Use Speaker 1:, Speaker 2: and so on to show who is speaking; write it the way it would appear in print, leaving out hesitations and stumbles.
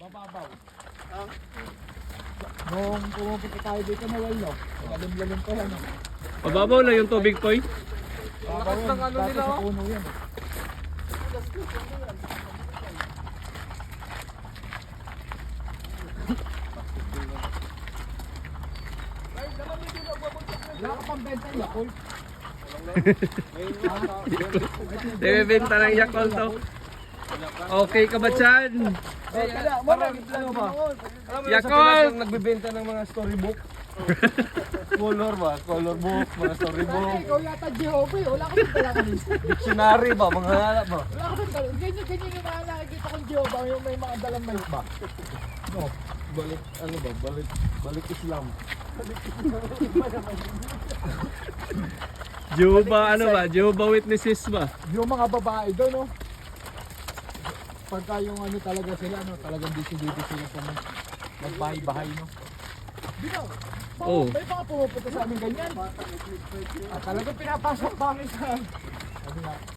Speaker 1: Mababaw. Nung pumupunta tayo dito na well, no? Lalim-lalim pa yan, no?
Speaker 2: Mababaw lang yung tubig, Poy.
Speaker 1: Mababaw yun. Dati sa puno yan. Wala ka pang benta niya, Paul.
Speaker 2: Bebenta ng Yakult to. Okay ka ba dyan?
Speaker 1: Parang ano ba?
Speaker 2: Yakult!
Speaker 3: Nagbebenta ng mga storybook. Color ba? Color book, mga storybook.
Speaker 1: Ikaw yata Jehovah, wala ka pang talaga nito.
Speaker 3: Dictionary ba? Mga hanap ba?
Speaker 1: Wala ka pang talaga. Ganyan yung mga nakikita kong Jehovah, yung may mga dalang mic ba? No.
Speaker 3: Balik, ano ba? Balik Islam.
Speaker 2: Jehovah, ano ba? Jehovah Witnesses ba?
Speaker 1: Yung mga babae doon, no? Pagka yung ano talaga sila, no? Talagang dito sila sa magbahay-bahay, no? Di ba?
Speaker 2: Oo.
Speaker 1: May mga pumupunta sa amin ganyan. Talagang pinapasok pa kami sa... Sabi nga,